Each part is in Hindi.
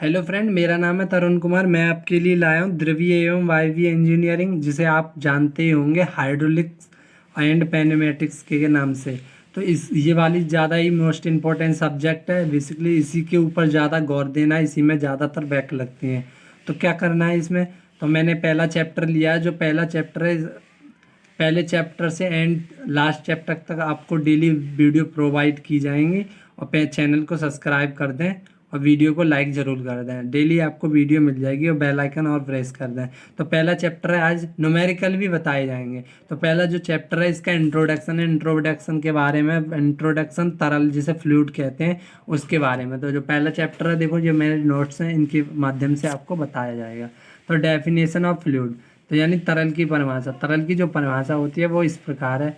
हेलो फ्रेंड, मेरा नाम है तरुण कुमार। मैं आपके लिए लाया हूँ द्रवीय एवं वायवीय इंजीनियरिंग, जिसे आप जानते ही होंगे हाइड्रोलिक्स एंड पेनेमेटिक्स के नाम से। तो इस ये वाली ज़्यादा ही मोस्ट इम्पोर्टेंट सब्जेक्ट है। बेसिकली इसी के ऊपर ज़्यादा गौर देना है, इसी में ज़्यादातर बैक लगती हैं। तो क्या करना है इसमें, तो मैंने पहला चैप्टर लिया है। जो पहला चैप्टर है, पहले चैप्टर से एंड लास्ट चैप्टर तक आपको डेली वीडियो प्रोवाइड की जाएंगी। और चैनल को सब्सक्राइब कर दें और वीडियो को लाइक ज़रूर कर दें। डेली आपको वीडियो मिल जाएगी और बेल आइकन और प्रेस कर दें। तो पहला चैप्टर है, आज न्यूमेरिकल भी बताए जाएंगे। तो पहला जो चैप्टर है इसका इंट्रोडक्शन है। इंट्रोडक्शन के बारे में, इंट्रोडक्शन तरल जिसे फ्लूइड कहते हैं उसके बारे में। तो जो पहला चैप्टर है, देखो जो मेरे नोट्स हैं इनके माध्यम से आपको बताया जाएगा। तो डेफिनेशन ऑफ फ्लूइड, तो यानी तरल की परिभाषा। तरल की जो परिभाषा होती है वो इस प्रकार है।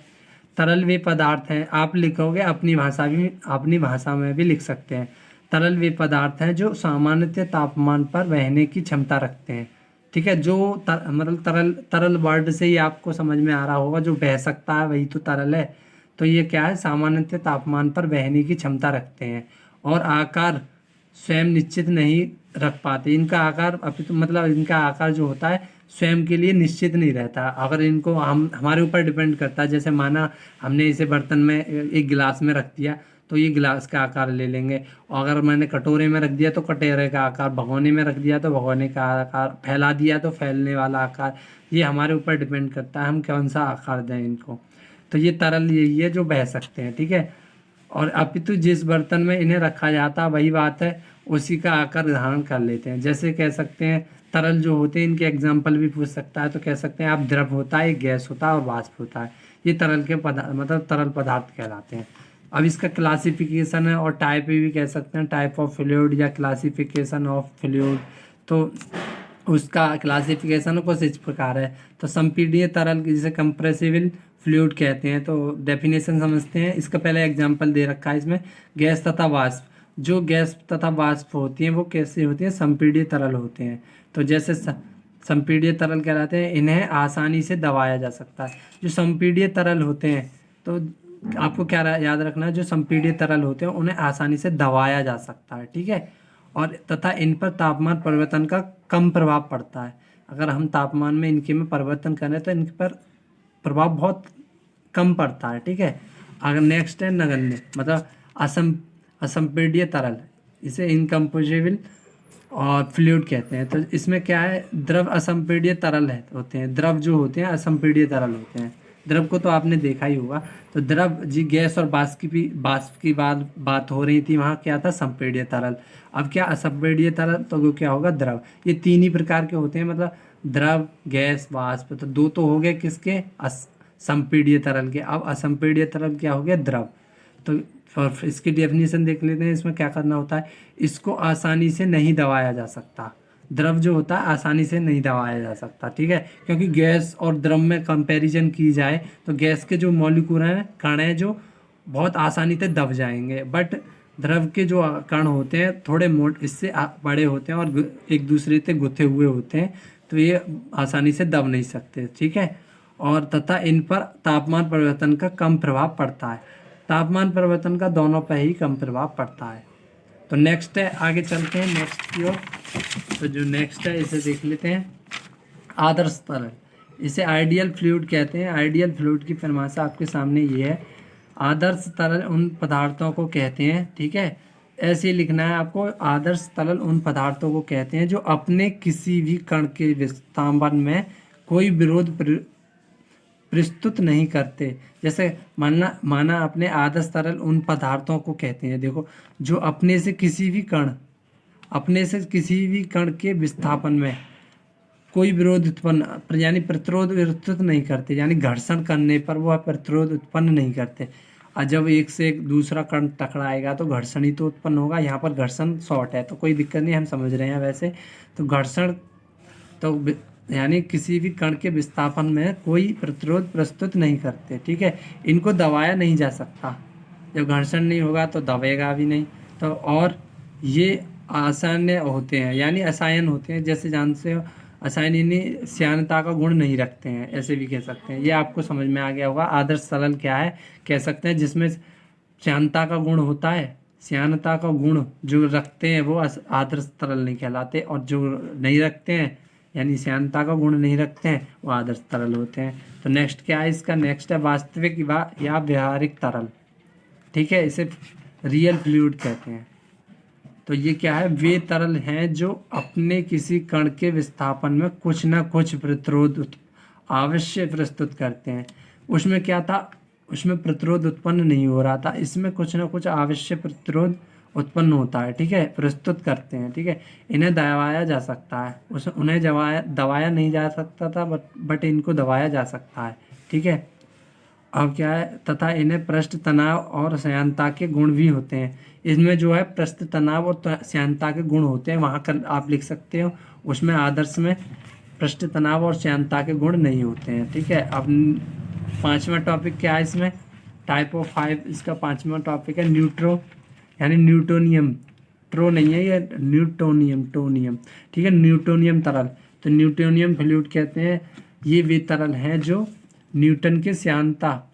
तरल वे पदार्थ हैं, आप लिखोगे अपनी भाषा में भी लिख सकते हैं। तरल वे पदार्थ हैं जो सामान्यतः तापमान पर बहने की क्षमता रखते हैं। ठीक है, जो मतलब तरल, तरल वर्ड से ही आपको समझ में आ रहा होगा, जो बह सकता है वही तो तरल है। तो ये क्या है, सामान्यतः तापमान पर बहने की क्षमता रखते हैं और आकार स्वयं निश्चित नहीं रख पाते। इनका आकार मतलब इनका आकार जो होता है स्वयं के लिए निश्चित नहीं रहता। अगर इनको हम हमारे ऊपर डिपेंड करता है। जैसे माना हमने इसे बर्तन में एक गिलास में रख दिया तो ये गिलास का आकार ले लेंगे, और अगर मैंने कटोरे में रख दिया तो कटोरे का आकार, भगोने में रख दिया तो भगोने का आकार, फैला दिया तो फैलने वाला आकार। ये हमारे ऊपर डिपेंड करता है हम कौन सा आकार दें इनको। तो ये तरल यही है जो बह सकते हैं। ठीक है, और अपितु जिस बर्तन में इन्हें रखा जाता है वही बात है, उसी का आकार धारण कर लेते हैं। जैसे कह सकते हैं तरल जो होते हैं, इनके एग्जाम्पल भी पूछ सकता है। तो कह सकते हैं आप द्रव होता है, गैस होता है और वाष्प होता है। ये तरल के पदार्थ मतलब तरल पदार्थ कहलाते हैं। अब इसका क्लासिफिकेशन है और टाइप भी कह सकते हैं, टाइप ऑफ फ्लूइड या क्लासिफिकेशन ऑफ फ्लूइड। तो उसका क्लासिफिकेशन कुछ इस प्रकार है। तो संपीड़नीय तरल जिसे कंप्रेसिबल फ्लूइड कहते हैं। तो डेफिनेशन समझते हैं। इसका पहले एग्जांपल दे रखा है इसमें, गैस तथा वाष्प। जो गैस तथा वाष्प होती हैं वो कैसे होती हैं, संपीड़नीय तरल होते हैं। तो जैसे संपीड़नीय तरल कहलाते हैं, इन्हें आसानी से दबाया जा सकता है। जो संपीड़नीय तरल होते हैं, तो आपको क्या याद रखना है, जो संपीड़नीय तरल होते हैं उन्हें आसानी से दबाया जा सकता है। ठीक है, और तथा इन पर तापमान परिवर्तन का कम प्रभाव पड़ता है। अगर हम तापमान में इनके में परिवर्तन करें तो इन पर प्रभाव बहुत कम पड़ता है। ठीक है, अगर नेक्स्ट है नगण्य, मतलब असंपीड्य तरल, इसे इनकम्पोजिबल और फ्लूइड कहते हैं। तो इसमें क्या है, द्रव असंपीड्य तरल है होते हैं, द्रव जो होते हैं असंपीड्य तरल होते हैं। द्रव को तो आपने देखा ही होगा। तो द्रव जी गैस और वाष्प की बात हो रही थी, वहाँ क्या था, संपीड्य तरल। अब क्या असंपीड्य तरल, तो वो क्या होगा, द्रव। ये तीन ही प्रकार के होते हैं, मतलब द्रव, गैस, वाष्प। तो दो तो हो गए किसके, संपीड्य तरल के। अब असंपीड्य तरल क्या हो गया, द्रव। तो और इसकी डेफिनेशन देख लेते हैं। इसमें क्या करना होता है, इसको आसानी से नहीं दबाया जा सकता। द्रव जो होता है आसानी से नहीं दबाया जा सकता। ठीक है, क्योंकि गैस और द्रव में कंपैरिजन की जाए तो गैस के जो मॉलिक्यूल हैं, कण हैं, जो बहुत आसानी से दब जाएंगे। बट द्रव के जो कण होते हैं थोड़े इससे बड़े होते हैं और एक दूसरे से गुथे हुए होते हैं, तो ये आसानी से दब नहीं सकते। ठीक है, और तथा इन पर तापमान परिवर्तन का कम प्रभाव पड़ता है। तापमान परिवर्तन का दोनों पर ही कम प्रभाव पड़ता है। तो नेक्स्ट है, आगे चलते हैं नेक्स्ट की ओर। तो जो नेक्स्ट है इसे देख लेते हैं, आदर्श तरल। इसे आइडियल फ्लूइड कहते हैं। आइडियल फ्लूइड की परिभाषा आपके सामने ये है। आदर्श तरल उन पदार्थों को कहते हैं, ठीक है, ऐसे ही लिखना है आपको। आदर्श तरल उन पदार्थों को कहते हैं जो अपने किसी भी कण के विस्थापन में कोई विरोध प्रस्तुत नहीं करते। जैसे माना अपने आदर्श तरल उन पदार्थों को कहते हैं, देखो, जो अपने से किसी भी कण के विस्थापन में कोई विरोध उत्पन्न यानी प्रतिरोध विस्तृत नहीं करते, यानी घर्षण करने पर वह प्रतिरोध उत्पन्न नहीं करते। और जब एक से एक दूसरा कण टकराएगा तो घर्षण ही तो उत्पन्न होगा। यहाँ पर घर्षण शॉर्ट है तो कोई दिक्कत नहीं, हम समझ रहे हैं। वैसे तो घर्षण तो यानी किसी भी कण के विस्थापन में कोई प्रतिरोध प्रस्तुत नहीं करते। ठीक है, इनको दबाया नहीं जा सकता। जब घर्षण नहीं होगा तो दबेगा भी नहीं। तो और ये आसान्य होते हैं, यानी असायन होते हैं। जैसे जानते हो, असायन यानी श्यानता का गुण नहीं रखते हैं, ऐसे भी कह सकते हैं। ये आपको समझ में आ गया होगा। आदर्श तरल क्या है, कह सकते हैं जिसमें श्यानता का गुण होता है, श्यानता का गुण जो रखते हैं वो आदर्श तरल नहीं कहलाते, और जो नहीं रखते हैं यानी श्यानता का गुण नहीं रखते हैं वो आदर्श तरल होते हैं। तो नेक्स्ट क्या है इसका, नेक्स्ट है वास्तविक या व्यवहारिक तरल। ठीक है, इसे रियल फ्लूइड कहते हैं। तो ये क्या है, वे तरल हैं जो अपने किसी कण के विस्थापन में कुछ ना कुछ प्रतिरोध अवश्य प्रस्तुत करते हैं। उसमें क्या था, उसमें प्रतिरोध उत्पन्न नहीं हो रहा था, इसमें कुछ ना कुछ आवश्यक प्रतिरोध उत्पन्न होता है। ठीक है, प्रस्तुत करते हैं। ठीक है, इन्हें दबाया जा सकता है, उन्हें दबाया नहीं जा सकता था, बट इनको दबाया जा सकता है। ठीक है, अब क्या है, तथा इन्हें पृष्ठ तनाव और श्यानता के गुण भी होते हैं। इसमें जो है पृष्ठ तनाव और श्यानता के गुण होते हैं, वहाँ कर आप लिख सकते हो। उसमें आदर्श में पृष्ठ तनाव और श्यानता के गुण नहीं होते हैं। ठीक है, अब 5वां टॉपिक क्या है इसमें, टाइप ऑफ 5, इसका 5वां टॉपिक है न्यूट्रो यानी न्यूटोनियम। ट्रो नहीं है ये, न्यूटोनियम। ठीक है, न्यूटोनियम तरल। तो न्यूटोनियम फ्लूइड कहते हैं, ये वे तरल हैं जो न्यूटन के श्यानता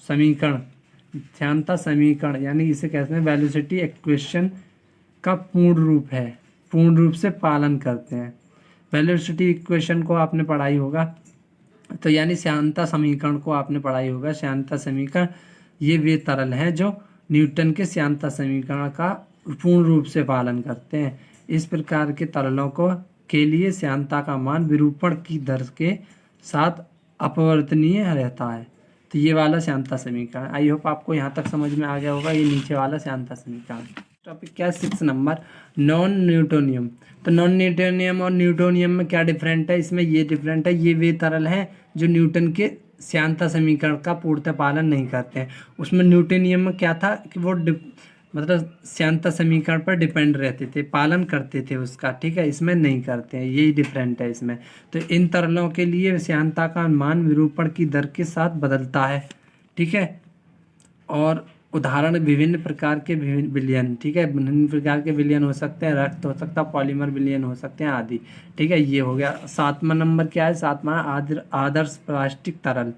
समीकरण यानी इसे कहते हैं वेलोसिटी इक्वेशन का पूर्ण रूप से पालन करते हैं। वेलोसिटी इक्वेशन को आपने पढ़ाई होगा, तो यानी श्यानता समीकरण को आपने पढ़ाई होगा। श्यानता समीकरण, ये वे तरल हैं जो न्यूटन के श्यानता समीकरण का पूर्ण रूप से पालन करते हैं। इस प्रकार के तरलों के लिए श्यानता का मान विरूपण की दर के साथ अपवर्तनीय रहता है। तो ये वाला श्यानता समीकरण, आई होप आपको यहाँ तक समझ में आ गया होगा। ये नीचे वाला श्यानता समीकरण। टॉपिक क्या है, 6 नंबर, नॉन न्यूटोनियम। तो नॉन न्यूटोनियम और न्यूटोनियम में क्या डिफरेंट है, इसमें ये डिफरेंट है, ये वे तरल हैं जो न्यूटन के श्यानता समीकरण का पूर्णतः पालन नहीं करते हैं। उसमें न्यूटोनियम में क्या था कि वो मतलब श्यानता समीकरण पर डिपेंड रहते थे, पालन करते थे उसका। ठीक है, इसमें नहीं करते हैं, यही डिफरेंट है इसमें। तो इन तरलों के लिए श्यानता का मान विरूपण की दर के साथ बदलता है। ठीक है, और उदाहरण विभिन्न प्रकार के विलयन। ठीक है, विभिन्न प्रकार के विलयन हो सकते हैं, रक्त हो सकता है, पॉलीमर विलयन हो सकते हैं आदि। ठीक है, ये हो गया। 7वां नंबर क्या है, 7वां आदर्श प्लास्टिक तरल,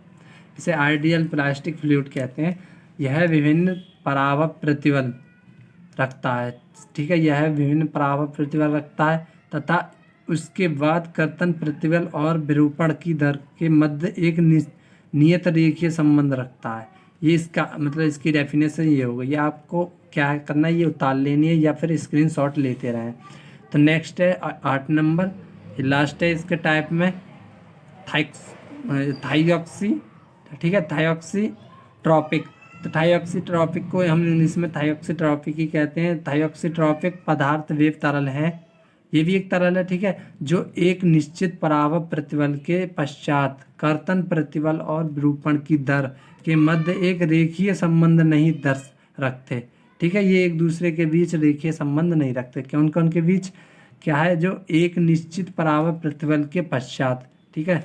इसे आइडियल प्लास्टिक फ्लूइड कहते हैं। यह विभिन्न पराभव प्रतिबल रखता है। ठीक है, यह विभिन्न पराभव प्रतिबल रखता है तथा उसके बाद कर्तन प्रतिबल और विरूपण की दर के मध्य एक नियत रेखीय संबंध रखता है। ये इसका मतलब, इसकी डेफिनेशन ये होगा। ये आपको क्या करना है, ये उतार लेनी है या फिर स्क्रीनशॉट लेते रहें। तो नेक्स्ट है 8 नंबर, लास्ट है इसके टाइप में थाइऑक्सी। ठीक है, थाइऑक्सीट्रॉपिक। तो थाइऑक्सीट्रॉपिक को हम इंग्लिश में थाइऑक्सीट्रॉपिक ही कहते हैं। थाइऑक्सीट्रॉपिक पदार्थ वेव तरल है, ये भी एक तरल है। ठीक है, जो एक निश्चित पराभव प्रतिबल के पश्चात कर्तन प्रतिबल और विरूपण की दर के मध्य एक रेखीय संबंध नहीं रखते। ठीक है, ये एक दूसरे के बीच रेखीय संबंध नहीं रखते। कौन के बीच क्या है, जो एक निश्चित पराभव प्रतिबल के पश्चात। ठीक है,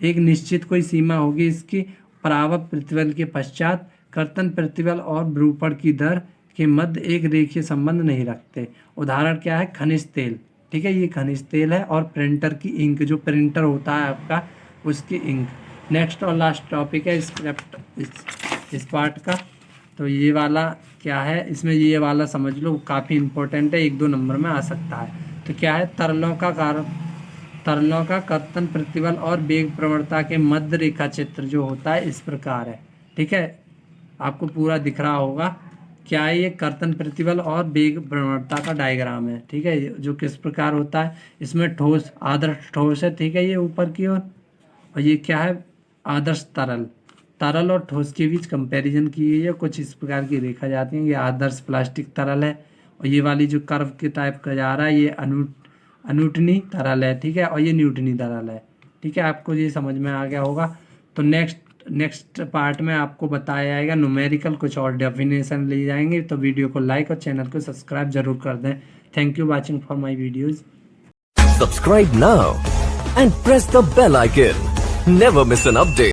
एक निश्चित कोई सीमा होगी इसकी, पराभव प्रतिबल के पश्चात कर्तन प्रतिबल और विरूपण की दर के मध्य एक रेखीय संबंध नहीं रखते। उदाहरण क्या है, खनिज तेल। ठीक है, ये खनिज तेल है, और प्रिंटर की इंक, जो प्रिंटर होता है आपका उसकी इंक। नेक्स्ट और लास्ट टॉपिक है स्क्रिप्ट इस पार्ट का। तो ये वाला क्या है, इसमें ये वाला समझ लो, काफ़ी इंपॉर्टेंट है, 1-2 नंबर में आ सकता है। तो क्या है, तरलों का कर्तन प्रतिबल और वेग प्रवणता के मध्य रेखा चित्र जो होता है इस प्रकार है। ठीक है, आपको पूरा दिख रहा होगा। क्या है, ये कर्तन प्रतिबल और वेग प्रवणता का डायग्राम है। ठीक है, जो किस प्रकार होता है, इसमें ठोस, आदर्श ठोस है। ठीक है, ये ऊपर की ओर, और ये क्या है, आदर्श तरल और ठोस के बीच कंपैरिजन की गई है, कुछ इस प्रकार की रेखा जाती है। ये आदर्श प्लास्टिक तरल है, और ये वाली जो कर्व के टाइप का जा रहा है ये अनूटनी तरल है। ठीक है, और ये न्यूटनी तरल है। ठीक है, आपको ये समझ में आ गया होगा। तो नेक्स्ट पार्ट में आपको बताया जाएगा न्यूमेरिकल, कुछ और डेफिनेशन ले जाएंगे। तो वीडियो को लाइक और चैनल को सब्सक्राइब जरूर कर दें। Thank you watching for my videos. Subscribe now and press the bell icon. Never miss an update.